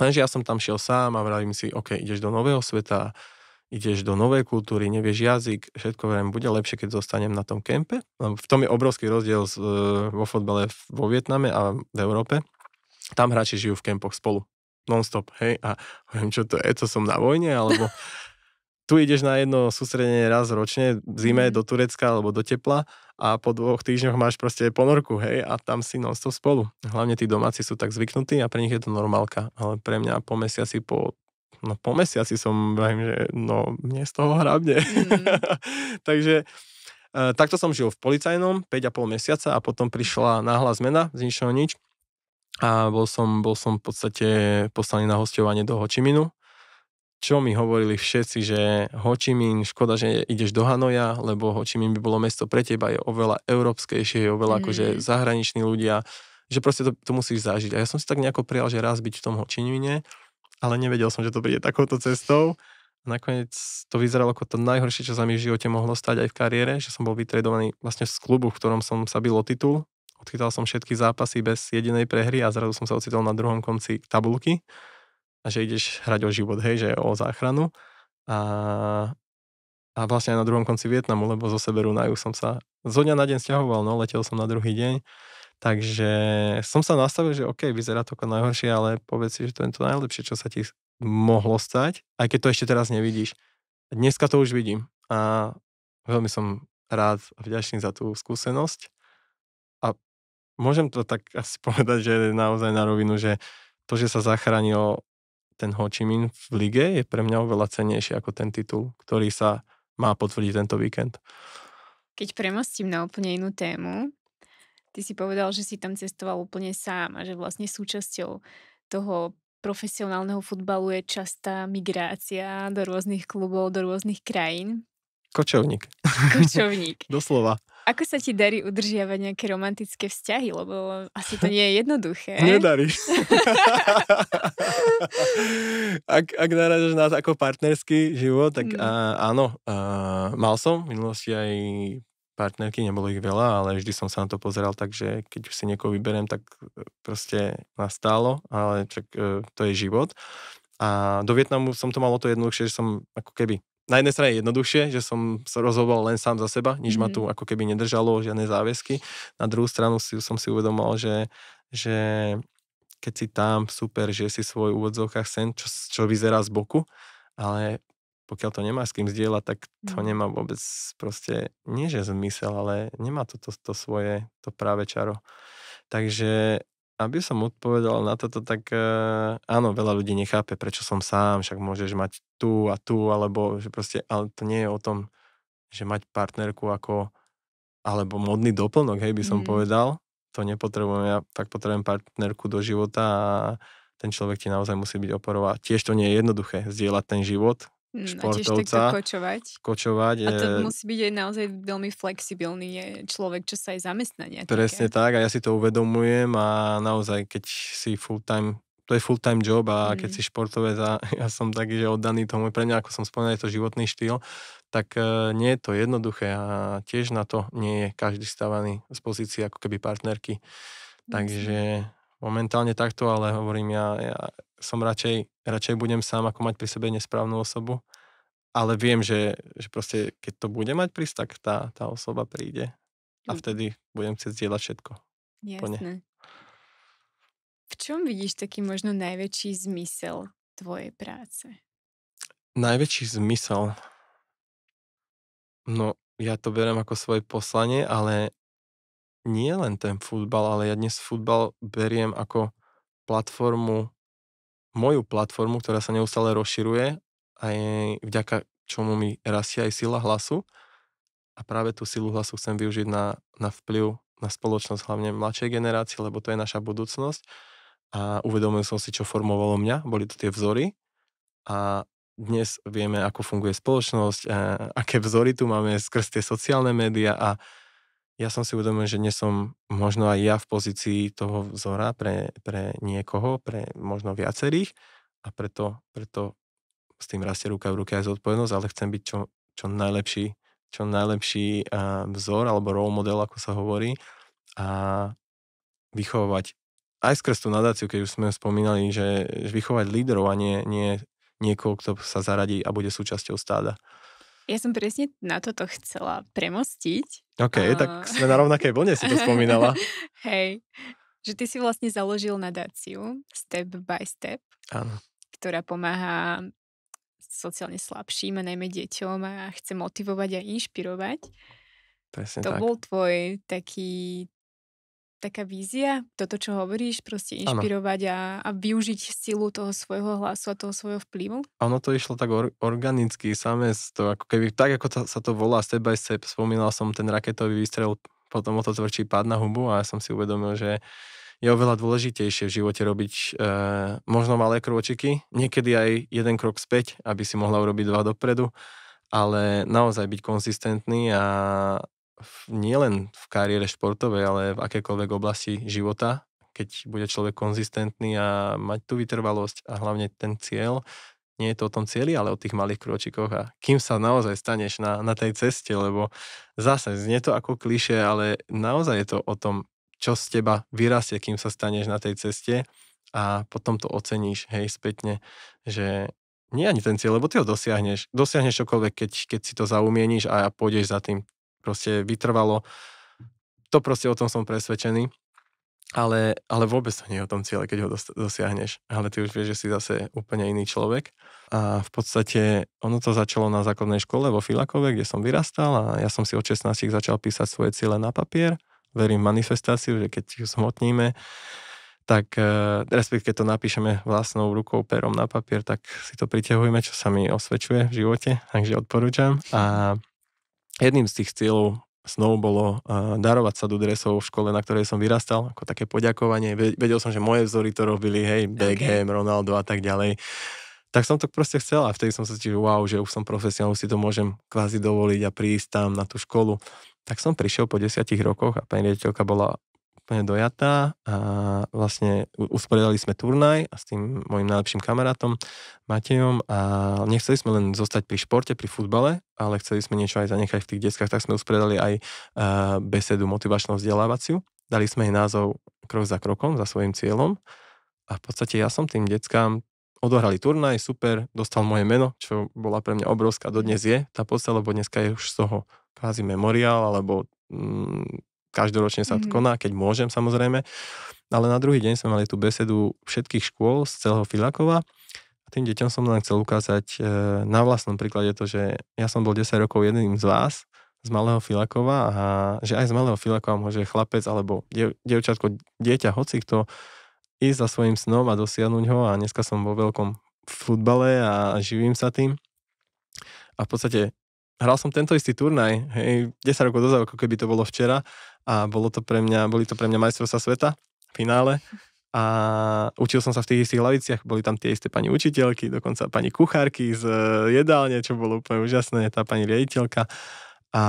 Lenže ja som tam šiel sám a vravím si, OK, ideš do nového sveta, ideš do novej kultúry, nevieš jazyk, všetko vrem, bude lepšie, keď zostanem na tom kempe. V tom je obrovský rozdiel vo fotbale vo Vietname a v Európe. Tam hráči žijú v kempoch spolu, non-stop, hej, a hovorím, čo to je, to som na vojne, alebo tu ideš na jedno sústredenie raz ročne, v zime do Turecka alebo do tepla a po 2 týždňoch máš proste ponorku, hej, a tam si non-stop spolu. Hlavne tí domáci sú tak zvyknutí a pre nich je to normálka, ale pre mňa po mesiaci som, že mne z toho hrabne. Takže takto som žil v policajnom 5,5 mesiaca a potom prišla náhla zmena z ničoho nič a bol som v podstate poslaný na hosťovanie do Ho Chi Minhu. Čo mi hovorili všetci, že Ho Chi Minh, škoda, že ideš do Hanoja, lebo Ho Chi Minh by bolo mesto pre teba, je oveľa európskejšie, je oveľa akože zahraniční ľudia, že proste to musíš zažiť. A ja som si tak nejako prijal, že raz byť v tom Ho Chi Minhe, ale nevedel som, že to príde takouto cestou. Nakoniec to vyzeralo ako to najhoršie, čo sa mi v živote mohlo stať aj v kariére, že som bol vytredovaný vlastne z klubu, v ktorom som sa bil o titul. Odchytal som všetky zápasy bez jedinej prehry a zrazu som sa ocitol na druhom konci tabulky. A že ideš hrať o život, hej, že o záchranu. A vlastne aj na druhom konci Vietnamu, lebo zo severu na juh som sa zo dňa na deň sťahoval, letel som na druhý deň. Takže som sa nastavil, že OK, vyzerá to ako najhoršie, ale povedz si, že to je to najlepšie, čo sa ti mohlo stať, aj keď to ešte teraz nevidíš. Dneska to už vidím a veľmi som rád a vďačný za tú skúsenosť. A môžem to tak asi povedať, že naozaj na rovinu, že to, že sa zachránil ten Ho Chi Minh v lige, je pre mňa oveľa cennejšie ako ten titul, ktorý sa má potvrdiť tento víkend. Keď premostím na úplne inú tému, ty si povedal, že si tam cestoval úplne sám a že vlastne súčasťou toho profesionálneho futbalu je častá migrácia do rôznych klubov, do rôznych krajín. Kočovník. Doslova. Ako sa ti darí udržiavať nejaké romantické vzťahy? Lebo asi to nie je jednoduché. Nedarí. Ak narážaš na ako partnerský život, tak áno. Mal som v minulosti aj partnerky, nebolo ich veľa, ale vždy som sa na to pozeral tak, že keď už si niekoho vyberiem, tak proste nastálo, ale čak, to je život. A do Vietnamu som to mal o to jednoduchšie, že som ako keby na jednej strane jednoduchšie, že som sa rozhodoval len sám za seba, nič ma tu ako keby nedržalo, žiadne záväzky. Na druhú stranu som si uvedomal, že keď si tam, super, že si svoj úvodzovkách sen, čo vyzerá z boku, ale pokiaľ to nemáš s kým zdieľať, tak to nemá vôbec proste, nie že zmysel, ale nemá to svoje, to práve čaro. Takže aby som odpovedal na toto, tak áno, veľa ľudí nechápe, prečo som sám, však môžeš mať tu a tu, alebo že proste, ale to nie je o tom, že mať partnerku alebo modný doplnok, hej, by som povedal. To nepotrebujem, ja fakt potrebujem partnerku do života a ten človek ti naozaj musí byť oporou a tiež to nie je jednoduché, zdieľať ten život športovca. A tiež kočovať. A to musí byť aj naozaj veľmi flexibilný človek, čo sa aj zamestnania. Presne tak a ja si to uvedomujem a naozaj, keď si full-time, to je full-time job a keď si športovec a ja som taký, že oddaný tomu, pre mňa, ako som spomínal, je to životný štýl, tak nie je to jednoduché a tiež na to nie je každý stavaný z pozície ako keby partnerky. Takže momentálne takto, ale hovorím, ja som radšej budem sám, ako mať pri sebe nesprávnu osobu, ale viem, že proste keď to bude mať prísť, tak tá osoba príde a vtedy budem chcieť zdieľať všetko. Jasné. V čom vidíš taký možno najväčší zmysel tvojej práce? Najväčší zmysel? No, ja to beriem ako svoje poslanie, ale nie len ten futbal, ale ja dnes futbal beriem ako moju platformu, ktorá sa neustále rozširuje a je vďaka čomu mi rastie aj sila hlasu. A práve tú silu hlasu chcem využiť na vplyv na spoločnosť, hlavne mladšej generácie, lebo to je naša budúcnosť. A uvedomil som si, čo formovalo mňa, boli to tie vzory. A dnes vieme, ako funguje spoločnosť, aké vzory tu máme skrz tie sociálne médiá a ja som si uvedomil, že dnes som možno aj ja v pozícii toho vzora pre niekoho, pre možno viacerých a preto s tým rastie ruka v ruke aj zodpovednosť, ale chcem byť čo najlepší vzor alebo role model, ako sa hovorí a vychovávať aj skrz tú nadáciu, keď už sme spomínali, že vychovať líderov a nie niekoho, kto sa zaradí a bude súčasťou stáda. Ja som presne na toto chcela premostiť. OK, tak sme na rovnakej vlne, si to spomínala. Hej, že ty si vlastne založil nadáciu Step by Step, Áno. ktorá pomáha sociálne slabším a najmä deťom a chce motivovať a inšpirovať. Presne to tak. bol tvoj taká vízia, toto, čo hovoríš, proste inšpirovať a využiť silu toho svojho hlasu a toho svojho vplyvu? Ono to išlo tak organicky, samé to, ako keby, tak ako sa to volá Step by Step, spomínal som ten raketový výstrel, potom o to tvrdší pád na hubu a ja som si uvedomil, že je oveľa dôležitejšie v živote robiť možno malé krôčiky, niekedy aj jeden krok späť, aby si mohla urobiť 2 dopredu, ale naozaj byť konzistentný a nie len v kariére športovej, ale v akékoľvek oblasti života, keď bude človek konzistentný a mať tú vytrvalosť a hlavne ten cieľ, nie je to o tom cieli, ale o tých malých kročikoch a kým sa naozaj staneš na tej ceste, lebo zase znie to ako klišé, ale naozaj je to o tom, čo z teba vyrastie, kým sa staneš na tej ceste a potom to oceníš, hej, spätne, že nie ani ten cieľ, lebo ty ho dosiahneš čokoľvek, keď si to zaumieníš a pôjdeš za tým proste vytrvalo. To proste o tom som presvedčený. Ale vôbec to nie je o tom ciele, keď ho dosiahneš. Ale ty už vieš, že si zase úplne iný človek. A v podstate ono to začalo na základnej škole vo Filakove, kde som vyrastal a ja som si od 16 začal písať svoje ciele na papier. Verím v manifestáciu, že keď ju zhmotníme, tak respektíve keď to napíšeme vlastnou rukou, perom na papier, tak si to priťahujeme, čo sa mi osvedčuje v živote, takže odporúčam. A jedným z tých cieľov snov bolo darovať sadu dresov v škole, na ktorej som vyrastal, ako také poďakovanie. Vedel som, že moje vzory to robili, hej, Beckham, Ronaldo a tak ďalej. Tak som to proste chcel a vtedy som sa cítil, wow, že už som profesionál, už si to môžem kvázi dovoliť a prísť tam na tú školu. Tak som prišiel po 10 rokoch a pani riaditeľka bola úplne dojatá a vlastne usporiadali sme turnaj a s tým mojim najlepším kamarátom Matejom a nechceli sme len zostať pri športe, pri futbale, ale chceli sme niečo aj zanechať v tých deckách, tak sme usporiadali aj besedu motivačnú vzdelávaciu. Dali sme jej názov Krok za krokom, za svojím cieľom a v podstate ja som tým deckám odohrali turnaj, super, dostal moje meno, čo bola pre mňa obrovská, dodnes je tá podstata, lebo dneska je už z toho kvázi memoriál, alebo každoročne sa to koná, keď môžem samozrejme. Ale na druhý deň sme mali tú besedu všetkých škôl z celého Filakova a tým deťom som len chcel ukázať na vlastnom príklade to, že ja som bol 10 rokov jedným z vás, z malého Filakova a že aj z malého Filakova môže chlapec alebo dievčatko, dieťa, hoci kto ísť za svojím snom a dosiahnuť ho a dneska som vo veľkom futbale a živím sa tým. A v podstate hral som tento istý turnaj, hej, 10 rokov dozadu, ako keby to bolo včera a boli to pre mňa majstrovstvá sveta v finále a učil som sa v tých istých laviciach, boli tam tie isté pani učiteľky, dokonca pani kuchárky z jedálne, čo bolo úplne úžasné, tá pani riaditeľka a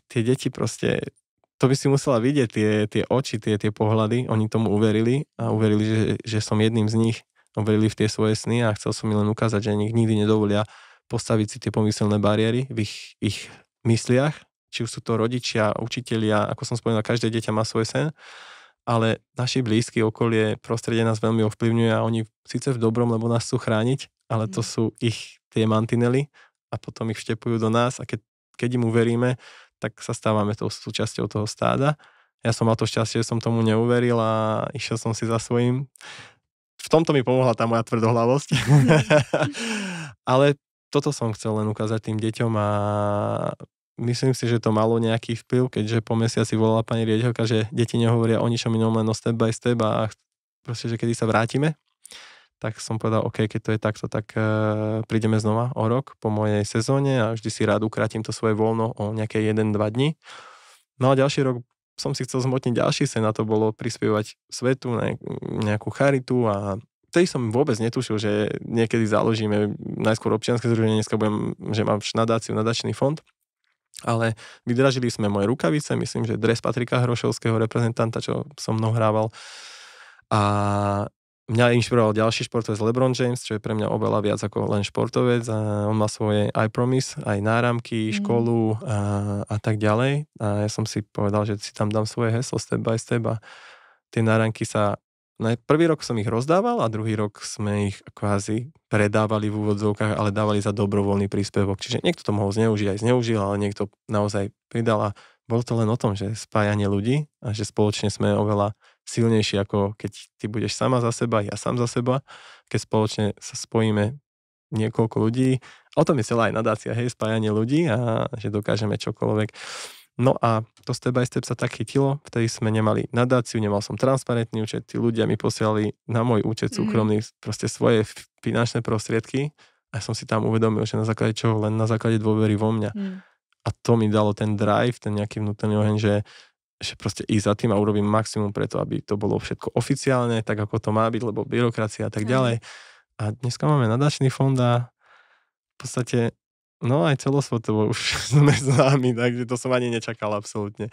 tie deti proste, to by si musela vidieť, tie oči, tie pohľady, oni tomu uverili a uverili, že som jedným z nich, uverili v tie svoje sny a chcel som mi len ukázať, že nich nikdy nedovolia postaviť si tie pomyselné bariéry v ich mysliach, či už sú to rodičia, učitelia, ako som spomínal, každé dieťa má svoj sen, ale naši blízky, okolie, prostredie nás veľmi ovplyvňuje a oni síce v dobrom, lebo nás chcú chrániť, ale to sú ich tie mantinely a potom ich vštepujú do nás a keď im uveríme, tak sa stávame tou súčasťou toho stáda. Ja som mal to šťastie, že som tomu neuveril a išiel som si za svojím. V tomto mi pomohla tá moja tvrdohlavosť. Ale toto som chcel len ukázať tým deťom a myslím si, že to malo nejaký vplyv, keďže po mesiaci volala pani riaditeľka, že deti nehovoria o ničom inom, len o step by step a proste, že kedy sa vrátime, tak som povedal, OK, keď to je takto, tak prídeme znova o rok po mojej sezóne a vždy si rád ukrátim to svoje voľno o nejaké 1-2 dní. No a ďalší rok som si chcel zmotniť ďalší sen a to bolo prispievať svetu na nejakú charitu a vtedy som vôbec netušil, že niekedy založíme najskôr občianske združenie, dneska budem, že mám nadáciu, nadačný fond. Ale vydražili sme moje rukavice, myslím, že dres Patrika Hrošovského, reprezentanta, čo som mnou hrával. A mňa inšpiroval ďalší športovec LeBron James, čo je pre mňa oveľa viac ako len športovec. A on má svoje I Promise, aj náramky, školu a tak ďalej. A ja som si povedal, že si tam dám svoje heslo step by step a tie náramky sa... Prvý rok som ich rozdával a druhý rok sme ich kvázi predávali v úvodzovkách, ale dávali za dobrovoľný príspevok. Čiže niekto to mohol zneužiť, aj zneužil, ale niekto naozaj pridal a bolo to len o tom, že spájanie ľudí a že spoločne sme oveľa silnejší, ako keď ty budeš sama za seba, ja sám za seba. Keď spoločne sa spojíme niekoľko ľudí, o tom je celá aj nadácia, hej, spájanie ľudí a že dokážeme čokoľvek. No a to step by step sa tak chytilo, vtedy sme nemali nadáciu, nemal som transparentný účet, tí ľudia mi posielali na môj účet súkromný proste svoje finančné prostriedky a som si tam uvedomil, že na základe čoho, len na základe dôvery vo mňa. A to mi dalo ten drive, ten nejaký vnútorný oheň, že proste ísť za tým a urobím maximum preto, aby to bolo všetko oficiálne, tak ako to má byť, lebo byrokracia a tak ďalej. A dneska máme nadačný fond a v podstate no aj celosvetovo už sme známi, takže to som ani nečakal absolútne.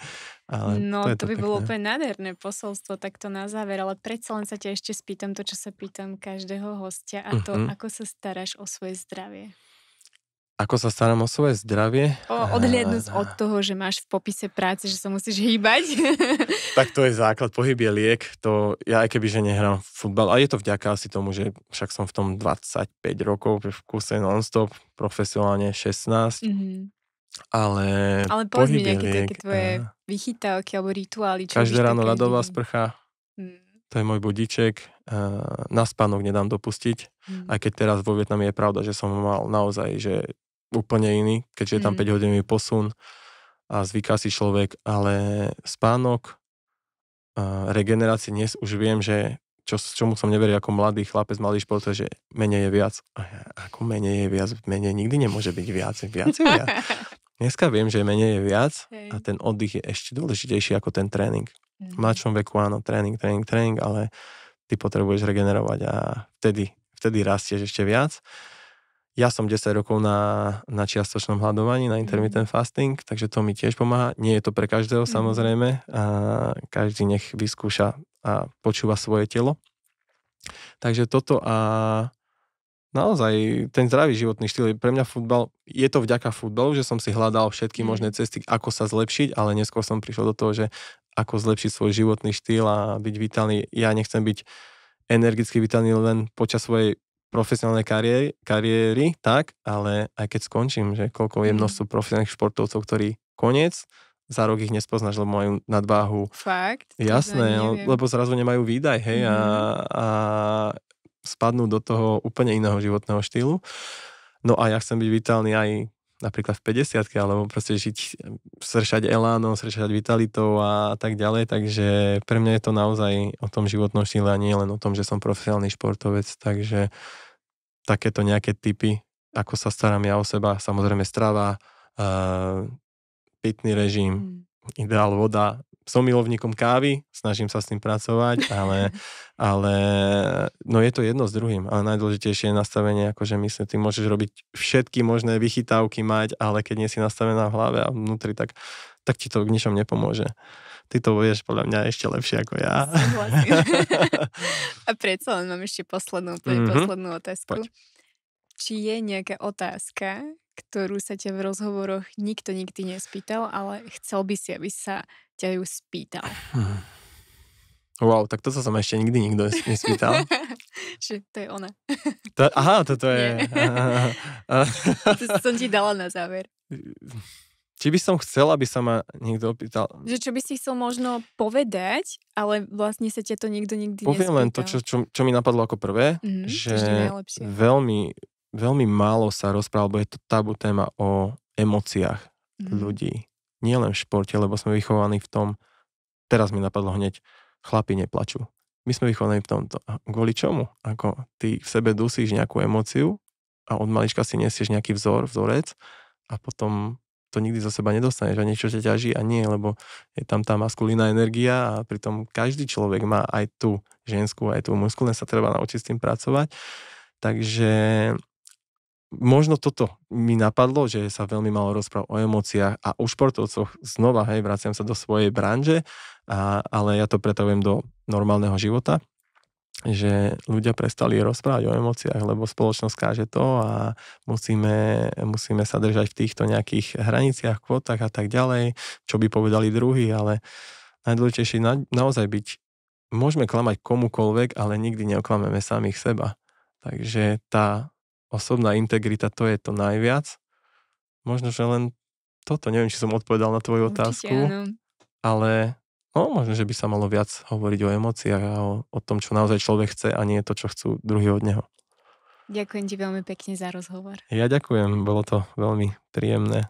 Ale no to by pekné. bolo úplne nádherné posolstvo takto na záver, ale predsa len sa ťa ešte spýtam to, čo sa pýtam každého hostia a to, ako sa staráš o svoje zdravie. Ako sa starám o svoje zdravie? Odhliadnúť od toho, že máš v popise práce, že sa musíš hýbať. Tak to je základ, pohyb je liek. To ja aj keby, že nehrám futbal, a je to vďaka asi tomu, že však som v tom 25 rokov v kuse non-stop, profesionálne 16. Ale povedz mi nejaké také tvoje vychytávky alebo rituály. Každé ráno ľadová sprcha. To je môj budíček. Na spánok nedám dopustiť. Aj keď teraz vo Vietname je pravda, že som mal naozaj, že úplne iný, keďže je tam 5-hodinový posun a zvyká si človek, ale spánok, regenerácie, dnes už viem, že čomu som neveril ako mladý chlapec, mladý športovec, že menej je viac. Ako menej je viac? Menej nikdy nemôže byť viac. Viac je viac. Dneska viem, že menej je viac a ten oddych je ešte dôležitejší ako ten tréning. V mladšom veku áno, tréning, ale ty potrebuješ regenerovať a vtedy rastieš ešte viac. Ja som 10 rokov na čiastočnom hľadovaní, na intermittent fasting, takže to mi tiež pomáha. Nie je to pre každého samozrejme a každý nech vyskúša a počúva svoje telo. Takže toto a naozaj ten zdravý životný štýl, pre mňa futbal, je to vďaka futbalu, že som si hľadal všetky možné cesty, ako sa zlepšiť, ale neskôr som prišiel do toho, že ako zlepšiť svoj životný štýl a byť vitálny. Ja nechcem byť energicky vitálny len počas svojej profesionálnej kariéry, tak, ale aj keď skončím, že koľko je množstvo profesionálnych športovcov, ktorí koniec, za rok ich nespoznáš, lebo majú nadváhu. Fakt? Jasné, lebo zrazu nemajú výdaj, hej, a spadnú do toho úplne iného životného štýlu. No a ja chcem byť vitálny aj napríklad v 50-ke, alebo proste žiť, sršať elánom, sršať vitalitou a tak ďalej, takže pre mňa je to naozaj o tom životnom štýle a nie len o tom, že som profesionálny športovec, takže takéto nejaké tipy, ako sa starám ja o seba, samozrejme strava, pitný režim, ideál voda. Som milovníkom kávy, snažím sa s tým pracovať, ale no je to jedno s druhým, ale najdôležitejšie je nastavenie, akože myslím, ty môžeš robiť všetky možné vychytávky mať, ale keď nie si nastavená v hlave a vnútri, tak ti to k ničom nepomôže. Ty to vieš podľa mňa ešte lepšie ako ja. A predsa len mám ešte poslednú otázku. Poď. či je nejaká otázka, ktorú sa ťa v rozhovoroch nikto nikdy nespýtal, ale chcel by si, aby sa ťa ju spýtal. Wow, tak toto sa ma ešte nikdy nikto nespýtal. Že to je ona. Toto je... To som ti dala na záver. Či by som chcel, aby sa ma niekto opýtal? Že čo by si chcel možno povedať, ale vlastne sa ťa to nikto nikdy Poviem nespýtal. len to, čo mi napadlo ako prvé, že veľmi, veľmi málo sa rozprával, lebo je to tabu téma o emóciách ľudí. Nie len v športe, lebo sme vychovaní v tom, teraz mi napadlo hneď, chlapi neplačú. My sme vychovaní v tomto. A kvôli čomu? Ako ty v sebe dusíš nejakú emóciu a od malička si nesieš nejaký vzorec a potom to nikdy zo seba nedostaneš a niečo ťa ťaží a nie, lebo je tam tá maskulína energia a pritom každý človek má aj tú ženskú, aj tú mužskú, sa treba naučiť s tým pracovať. Takže možno toto mi napadlo, že sa veľmi malo rozprávať o emóciách a o športovcoch znova, vraciam sa do svojej branže, ale ja to pretavujem do normálneho života, že ľudia prestali rozprávať o emóciách, lebo spoločnosť káže to a musíme sa držať v týchto nejakých hraniciach, kvotách a tak ďalej, čo by povedali druhí, ale najdôležitejšie naozaj byť, môžeme klamať komukoľvek, ale nikdy neoklameme samých seba. Takže tá osobná integrita, to je to najviac. Možno, že len toto, neviem, či som odpovedal na tvoju otázku, ale možno, že by sa malo viac hovoriť o emóciách a o tom, čo naozaj človek chce a nie to, čo chcú druhý od neho. Ďakujem ti veľmi pekne za rozhovor. Ja ďakujem, bolo to veľmi príjemné.